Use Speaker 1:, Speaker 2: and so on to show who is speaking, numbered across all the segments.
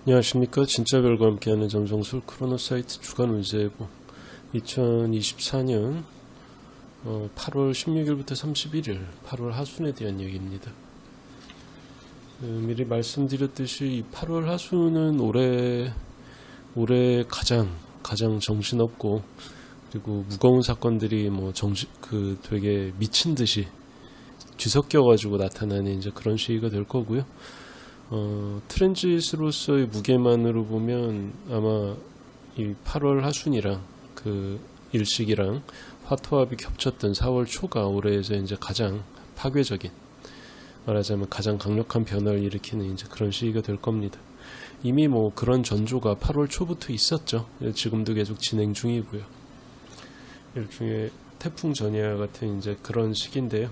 Speaker 1: 안녕하십니까. 진짜별과 함께하는 점성술 크로노사이트 주간 운세예보 2024년 8월 16일부터 31일 8월 하순에 대한 얘기입니다. 미리 말씀드렸듯이 8월 하순은 올해 가장 정신없고 그리고 무거운 사건들이 되게 미친 듯이 뒤섞여 가지고 나타나는 이제 그런 시기가 될 거고요. 트랜짓으로서의 무게만으로 보면 아마 이 8월 하순이랑 그 일식이랑 화토합이 겹쳤던 4월 초가 올해에서 이제 가장 파괴적인, 말하자면 가장 강력한 변화를 일으키는 이제 그런 시기가 될 겁니다. 이미 그런 전조가 8월 초부터 있었죠. 지금도 계속 진행 중이고요. 일종의 태풍 전야 같은 이제 그런 시기인데요.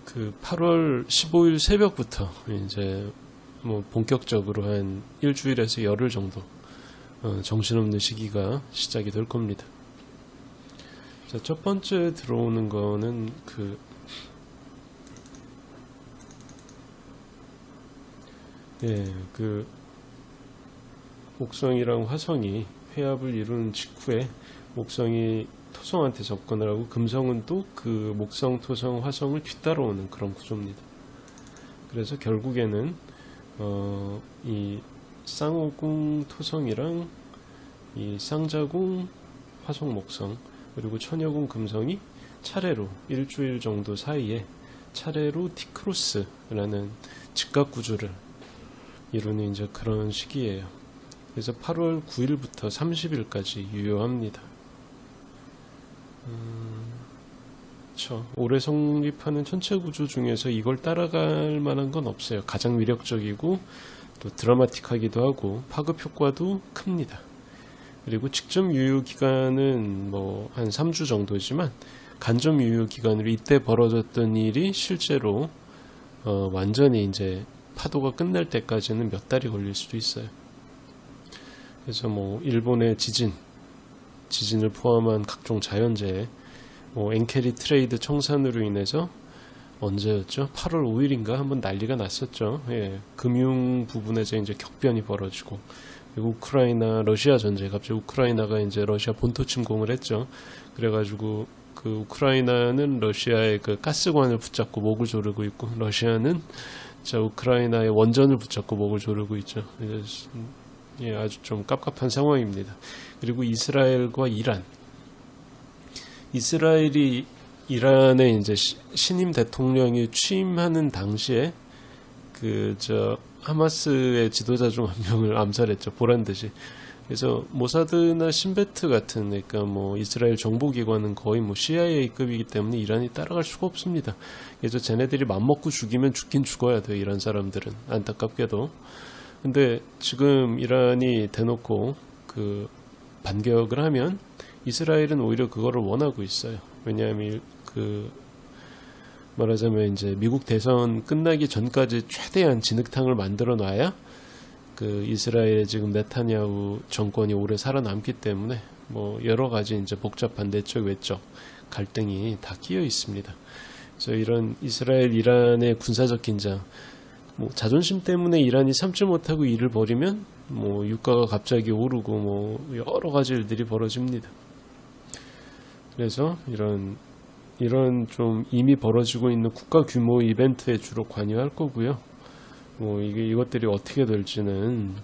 Speaker 1: 그 8월 15일 새벽부터 이제 본격적으로 한 일주일에서 열흘 정도 정신없는 시기가 시작이 될 겁니다. 자, 첫 번째 들어오는 거는 그 목성이랑 화성이 회합을 이루는 직후에 목성이 토성한테 접근을 하고 금성은 또 그 목성, 토성, 화성을 뒤따라오는 그런 구조입니다. 그래서 결국에는 이 쌍오궁 토성이랑 이 쌍자궁 화성, 목성 그리고 천여궁 금성이 차례로 일주일 정도 사이에 차례로 티크로스라는 직각 구조를 이루는 이제 그런 시기예요. 그래서 8월 9일부터 30일까지 유효합니다. 올해 성립하는 천체 구조 중에서 이걸 따라갈 만한 건 없어요. 가장 위력적이고 또 드라마틱하기도 하고 파급 효과도 큽니다. 그리고 직접 유효 기간은 한 3주 정도지만 간접 유효 기간으로 이때 벌어졌던 일이 실제로 완전히 이제 파도가 끝날 때까지는 몇 달이 걸릴 수도 있어요. 그래서 일본의 지진을 포함한 각종 자연재해, 엔케리 트레이드 청산으로 인해서 언제였죠? 8월 5일인가 한번 난리가 났었죠. 금융 부분에서 이제 격변이 벌어지고, 그리고 우크라이나 러시아 전쟁, 갑자기 우크라이나가 이제 러시아 본토 침공을 했죠. 그래가지고 그 우크라이나는 러시아의 그 가스관을 붙잡고 목을 조르고 있고, 러시아는 우크라이나의 원전을 붙잡고 목을 조르고 있죠. 아주 좀 깝깝한 상황입니다. 그리고 이스라엘과 이스라엘이 이란의 이제 신임 대통령이 취임하는 당시에 하마스의 지도자 중 한 명을 암살했죠. 보란듯이. 그래서 모사드나 신베트 같은 그러니까 이스라엘 정보기관은 거의 CIA급이기 때문에 이란이 따라갈 수가 없습니다. 그래서 쟤네들이 맘먹고 죽이면 죽긴 죽어야 돼요. 이란 사람들은 안타깝게도. 근데 지금 이란이 대놓고 반격을 하면 이스라엘은 오히려 그거를 원하고 있어요. 왜냐하면 말하자면 이제 미국 대선 끝나기 전까지 최대한 진흙탕을 만들어 놔야 이스라엘의 지금 네타냐후 정권이 오래 살아남기 때문에 여러 가지 이제 복잡한 내적 외적 갈등이 다 끼어 있습니다. 그래서 이런 이스라엘 이란의 군사적 긴장, 자존심 때문에 이란이 참지 못하고 일을 벌이면 유가가 갑자기 오르고 여러 가지 일들이 벌어집니다. 그래서 이런 좀 이미 벌어지고 있는 국가 규모 이벤트에 주로 관여할 거고요. 이것들이 어떻게 될지는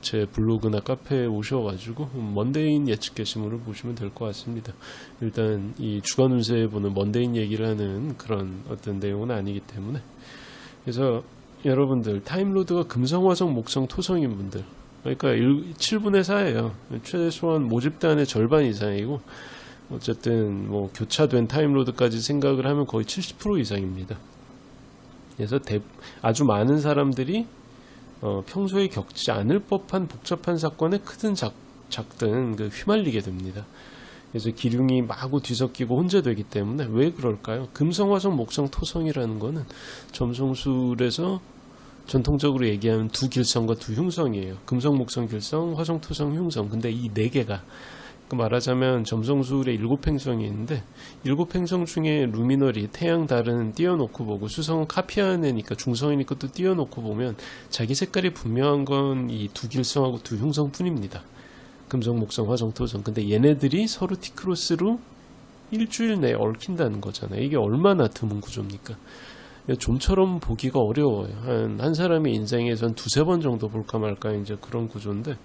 Speaker 1: 제 블로그나 카페에 오셔가지고 먼데인 예측 게시물을 보시면 될 것 같습니다. 일단 이 주간 운세에 보는 먼데인 얘기를 하는 그런 어떤 내용은 아니기 때문에. 그래서 여러분들 타임로드가 금성, 화성, 목성, 토성인 분들, 그러니까 7분의 4예요. 최소한 모집단의 절반 이상이고, 어쨌든 교차된 타임로드까지 생각을 하면 거의 70% 이상입니다. 그래서 아주 많은 사람들이 평소에 겪지 않을 법한 복잡한 사건에 크든 작든 휘말리게 됩니다. 그래서 기륭이 마구 뒤섞이고 혼재되기 때문에 왜 그럴까요? 금성, 화성, 목성, 토성이라는 거는 점성술에서 전통적으로 얘기하는 두 길성과 두 흉성이에요. 금성, 목성, 길성, 화성, 토성, 흉성. 근데 이 네 개가 그 말하자면 점성술에 7행성이 있는데 7행성 중에 루미너리 태양 달은 띄워놓고 보고 수성은 카피하는 애니까 중성이니까 또 띄워놓고 보면 자기 색깔이 분명한 건 이 두 길성하고 두 흉성 뿐입니다. 금성, 목성, 화성, 토성. 근데 얘네들이 서로 T크로스로 일주일 내에 얽힌다는 거잖아요. 이게 얼마나 드문 구조입니까? 좀처럼 보기가 어려워요. 한 사람의 인생에선 2-3번 정도 볼까 말까 이제 그런 구조인데,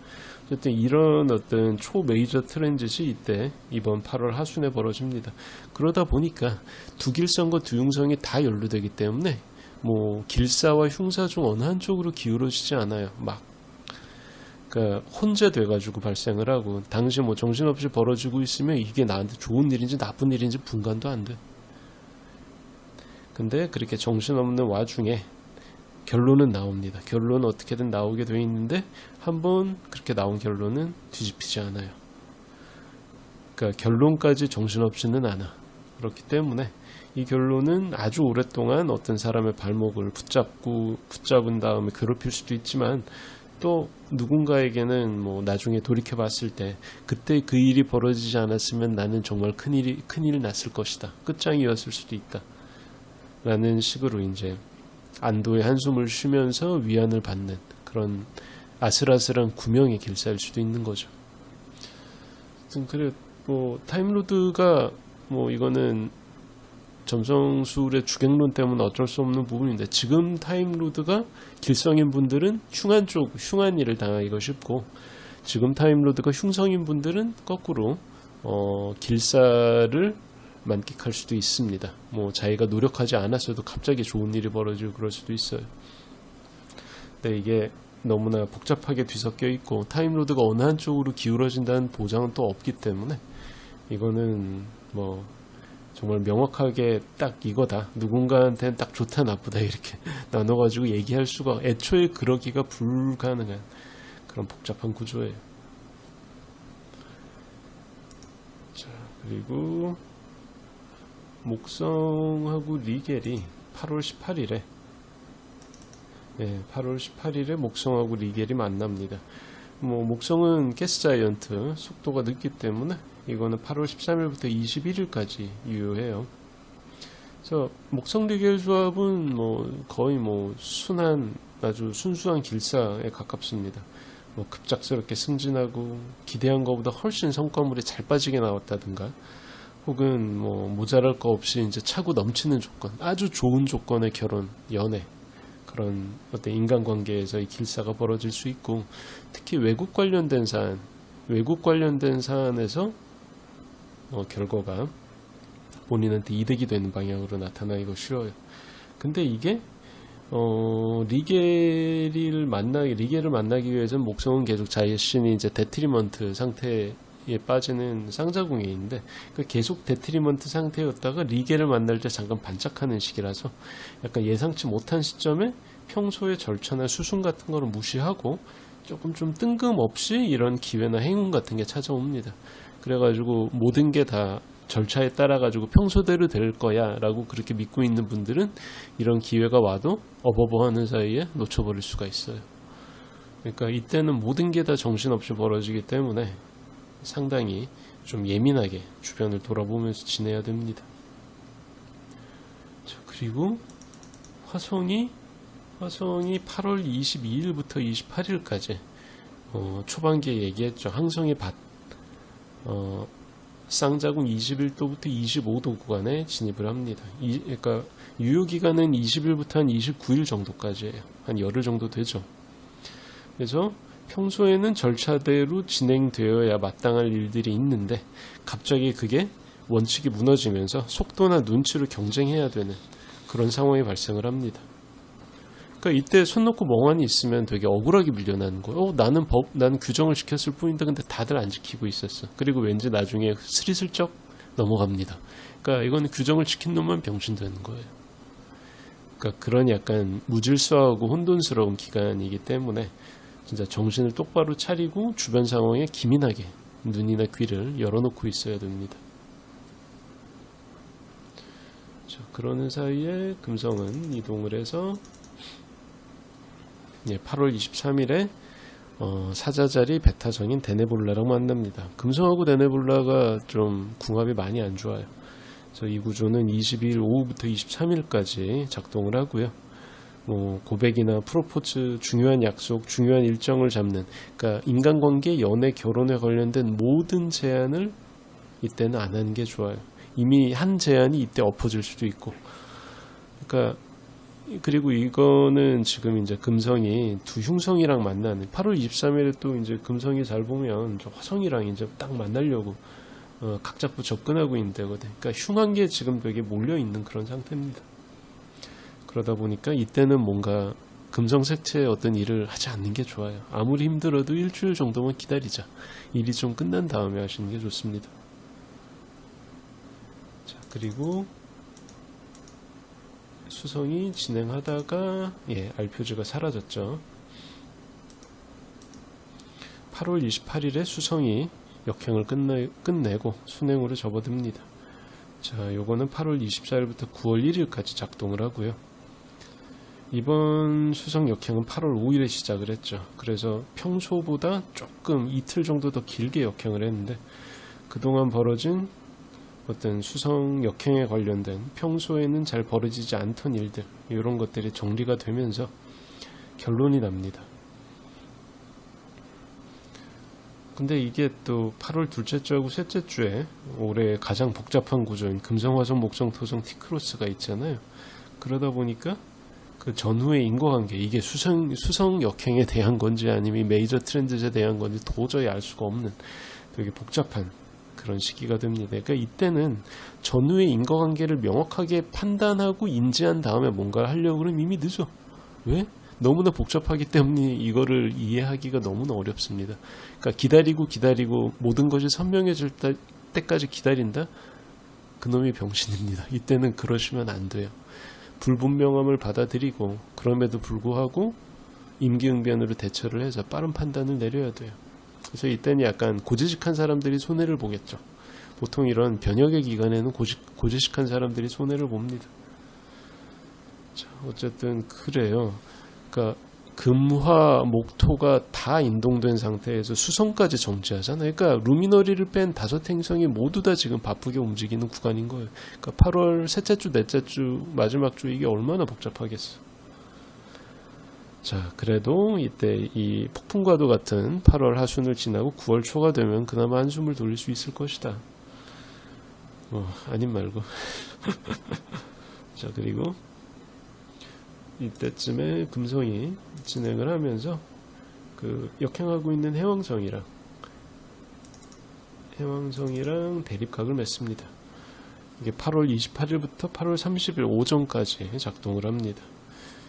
Speaker 1: 어쨌든 이런 어떤 초메이저 트랜짓이 이때 이번 8월 하순에 벌어집니다. 그러다 보니까 두 길성과 두 흉성이 다 연루되기 때문에 뭐 길사와 흉사 중 어느 한쪽으로 기울어지지 않아요. 그러니까 혼재돼 가지고 발생을 하고, 당시 뭐 정신없이 벌어지고 있으면 이게 나한테 좋은 일인지 나쁜 일인지 분간도 안 돼. 근데 그렇게 정신없는 와중에 결론은 나옵니다. 결론은 어떻게든 나오게 돼 있는데 한번 그렇게 나온 결론은 뒤집히지 않아요. 그러니까 결론까지 정신없지는 않아. 그렇기 때문에 이 결론은 아주 오랫동안 어떤 사람의 발목을 붙잡은 다음에 괴롭힐 수도 있지만, 또 누군가에게는 뭐 나중에 돌이켜 봤을 때 그때 그 일이 벌어지지 않았으면 나는 정말 큰일이 났을 것이다. 끝장이었을 수도 있다. 라는 식으로 이제 안도의 한숨을 쉬면서 위안을 받는 그런 아슬아슬한 구명의 길사일 수도 있는 거죠. 그래 뭐 타임로드가 뭐 이거는 점성술의 주객론 때문에 어쩔 수 없는 부분인데, 지금 타임로드가 길성인 분들은 흉한 일을 당하기가 쉽고, 지금 타임로드가 흉성인 분들은 거꾸로 길사를 만끽할 수도 있습니다. 뭐 자기가 노력하지 않았어도 갑자기 좋은 일이 벌어지고 그럴 수도 있어요. 근데 이게 너무나 복잡하게 뒤섞여 있고 타임로드가 어느 한쪽으로 기울어진다는 보장은 또 없기 때문에 이거는 뭐 정말 명확하게 딱 이거다, 누군가한테는 딱 좋다 나쁘다 이렇게 나눠가지고 얘기할 수가, 애초에 그러기가 불가능한 그런 복잡한 구조예요. 자, 그리고 목성하고 리겔이 8월 18일에 8월 18일에 목성하고 리겔이 만납니다. 뭐 목성은 가스자이언트, 속도가 늦기 때문에 이거는 8월 13일부터 21일까지 유효해요. 그래서 목성 리겔 조합은 뭐 거의 뭐 아주 순수한 길사에 가깝습니다. 뭐 급작스럽게 승진하고 기대한 것보다 훨씬 성과물이 잘 빠지게 나왔다든가, 혹은 뭐 모자랄 거 없이 이제 차고 넘치는 조건, 아주 좋은 조건의 결혼, 연애, 그런 어떤 인간관계에서 이 길사가 벌어질 수 있고, 특히 외국 관련된 사안에서 결과가 본인한테 이득이 되는 방향으로 나타나기가 쉬워요. 근데 이게 리겔을 만나기 위해서는 목성은 계속 자신이 이제 데트리먼트 상태에 빠지는 쌍자궁에 있는데, 계속 데트리먼트 상태였다가 리겔을 만날 때 잠깐 반짝하는 시기라서 약간 예상치 못한 시점에 평소의 절차나 수순 같은 거를 무시하고 조금 좀 뜬금없이 이런 기회나 행운 같은 게 찾아옵니다. 그래가지고 모든 게 다 절차에 따라가지고 평소대로 될 거야 라고 그렇게 믿고 있는 분들은 이런 기회가 와도 어버버하는 사이에 놓쳐버릴 수가 있어요. 그러니까 이때는 모든 게 다 정신없이 벌어지기 때문에 상당히 좀 예민하게 주변을 돌아보면서 지내야 됩니다. 자, 그리고 화성이 8월 22일부터 28일까지 초반기에 얘기했죠. 항성의 밭, 쌍자궁 21도부터 25도 구간에 진입을 합니다. 그러니까 유효기간은 20일부터 한 29일 정도까지예요. 한 열흘 정도 되죠. 그래서 평소에는 절차대로 진행되어야 마땅할 일들이 있는데 갑자기 그게 원칙이 무너지면서 속도나 눈치로 경쟁해야 되는 그런 상황이 발생을 합니다. 그러니까 이때 손 놓고 멍하니 있으면 되게 억울하게 밀려나는 거예요. 나는 규정을 지켰을 뿐인데 근데 다들 안 지키고 있었어. 그리고 왠지 나중에 스리슬쩍 넘어갑니다. 그러니까 이건 규정을 지킨 놈만 병신 되는 거예요. 그러니까 그런 약간 무질서하고 혼돈스러운 기간이기 때문에 진짜 정신을 똑바로 차리고 주변 상황에 기민하게 눈이나 귀를 열어놓고 있어야 됩니다. 자, 그러는 사이에 금성은 이동을 해서 8월 23일에 사자자리 베타성인 데네볼라랑 만납니다. 금성하고 데네볼라가 좀 궁합이 많이 안 좋아요. 그래서 이 구조는 22일 오후부터 23일까지 작동을 하고요. 뭐 고백이나 프로포즈, 중요한 약속, 중요한 일정을 잡는, 그러니까 인간관계, 연애, 결혼에 관련된 모든 제안을 이때는 안 하는 게 좋아요. 이미 한 제안이 이때 엎어질 수도 있고. 그러니까 그리고 이거는 지금 이제 금성이 두 흉성이랑 만나는 8월 23일에 또 이제 금성이 잘 보면 저 화성이랑 이제 딱 만나려고 각 잡고 접근하고 있는 데거든. 그러니까 흉한 게 지금 되게 몰려 있는 그런 상태입니다. 그러다 보니까 이때는 뭔가 금성색채의 어떤 일을 하지 않는 게 좋아요. 아무리 힘들어도 일주일 정도만 기다리자. 일이 좀 끝난 다음에 하시는 게 좋습니다. 자, 그리고 수성이 진행하다가 알표지가 사라졌죠. 8월 28일에 수성이 역행을 끝내고 순행으로 접어듭니다. 자, 요거는 8월 24일부터 9월 1일까지 작동을 하고요. 이번 수성 역행은 8월 5일에 시작을 했죠. 그래서 평소보다 조금 이틀 정도 더 길게 역행을 했는데 그동안 벌어진 어떤 수성 역행에 관련된 평소에는 잘 벌어지지 않던 일들, 이런 것들이 정리가 되면서 결론이 납니다. 근데 이게 또 8월 둘째 주하고 셋째 주에 올해 가장 복잡한 구조인 금성, 화성, 목성, 토성, 티크로스가 있잖아요. 그러다 보니까 그 전후의 인과관계, 이게 수성 역행에 대한 건지 아니면 메이저 트렌드에 대한 건지 도저히 알 수가 없는 되게 복잡한 그런 시기가 됩니다. 그러니까 이때는 전후의 인과관계를 명확하게 판단하고 인지한 다음에 뭔가를 하려고 그러면 이미 늦어. 왜? 너무나 복잡하기 때문에 이거를 이해하기가 너무나 어렵습니다. 그러니까 기다리고 모든 것이 선명해질 때까지 기다린다? 그놈이 병신입니다. 이때는 그러시면 안 돼요. 불분명함을 받아들이고 그럼에도 불구하고 임기응변으로 대처를 해서 빠른 판단을 내려야 돼요. 그래서 이때는 약간 고지식한 사람들이 손해를 보겠죠. 보통 이런 변혁의 기간에는 고지식한 사람들이 손해를 봅니다. 자, 어쨌든 그래요. 그러니까 금화, 목토가 다 인동된 상태에서 수성까지 정지하잖아요. 그러니까 루미너리를 뺀 5행성이 모두 다 지금 바쁘게 움직이는 구간인 거예요. 그러니까 8월 셋째 주, 넷째 주, 마지막 주 이게 얼마나 복잡하겠어. 자, 그래도 이때 이 폭풍과도 같은 8월 하순을 지나고 9월 초가 되면 그나마 한숨을 돌릴 수 있을 것이다. 아님 말고. 자, 그리고 이때쯤에 금성이 진행을 하면서 그 역행하고 있는 해왕성이랑 대립각을 맺습니다. 이게 8월 28일부터 8월 30일 오전까지 작동을 합니다.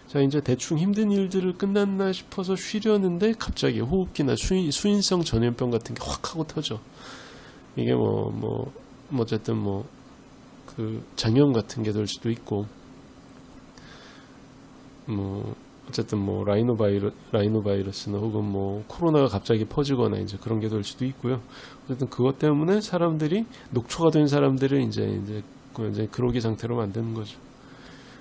Speaker 1: 자, 이제 대충 힘든 일들을 끝났나 싶어서 쉬려는데 갑자기 호흡기나 수인성 전염병 같은 게 확 하고 터져. 이게 어쨌든 그 장염 같은 게 될 수도 있고, 어쨌든 라이노바이러스나 혹은 코로나가 갑자기 퍼지거나 이제 그런 게 될 수도 있고요. 어쨌든 그것 때문에 사람들이 녹초가 된 사람들을 이제 그러기 상태로 만드는 거죠.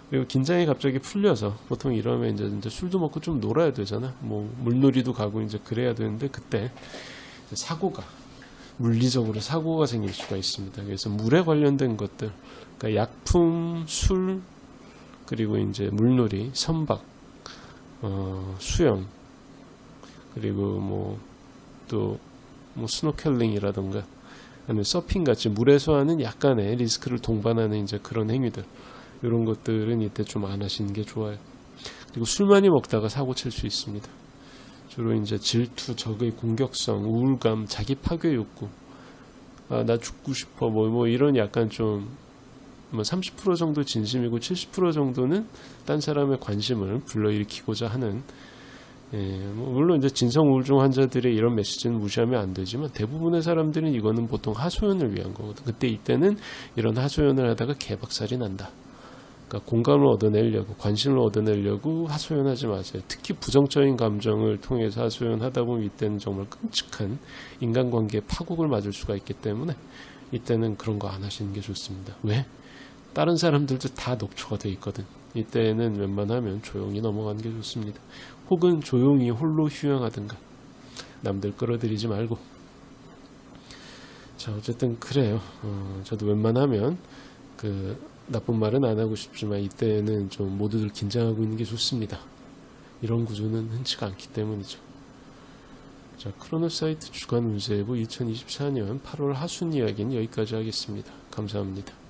Speaker 1: 그리고 긴장이 갑자기 풀려서 보통 이러면 이제 술도 먹고 좀 놀아야 되잖아. 물놀이도 가고 이제 그래야 되는데 그때 물리적으로 사고가 생길 수가 있습니다. 그래서 물에 관련된 것들, 그러니까 약품, 술, 그리고 이제 물놀이, 선박, 수영, 그리고 스노켈링이라던가 아니면 서핑 같이 물에서 하는 약간의 리스크를 동반하는 이제 그런 행위들, 이런 것들은 이때 좀 안 하시는 게 좋아요. 그리고 술 많이 먹다가 사고 칠 수 있습니다. 주로 이제 질투, 적의 공격성, 우울감, 자기 파괴 욕구, 나 죽고 싶어, 이런 약간 좀 30% 정도 진심이고 70% 정도는 딴 사람의 관심을 불러일으키고자 하는, 물론 이제 진성 우울증 환자들의 이런 메시지는 무시하면 안 되지만 대부분의 사람들은 이거는 보통 하소연을 위한 거거든. 이때는 이런 하소연을 하다가 개박살이 난다. 그러니까 공감을 얻어내려고, 관심을 얻어내려고 하소연하지 마세요. 특히 부정적인 감정을 통해서 하소연하다 보면 이때는 정말 끔찍한 인간관계에 파국을 맞을 수가 있기 때문에 이때는 그런 거 안 하시는 게 좋습니다. 왜? 다른 사람들도 다 녹초가 돼 있거든. 이때는 웬만하면 조용히 넘어가는 게 좋습니다. 혹은 조용히 홀로 휴양하든가. 남들 끌어들이지 말고. 자, 어쨌든 그래요. 저도 웬만하면 나쁜 말은 안 하고 싶지만 이때는 좀 모두들 긴장하고 있는 게 좋습니다. 이런 구조는 흔치가 않기 때문이죠. 자, 크로노사이트 주간 운세부 2024년 8월 하순 이야기는 여기까지 하겠습니다. 감사합니다.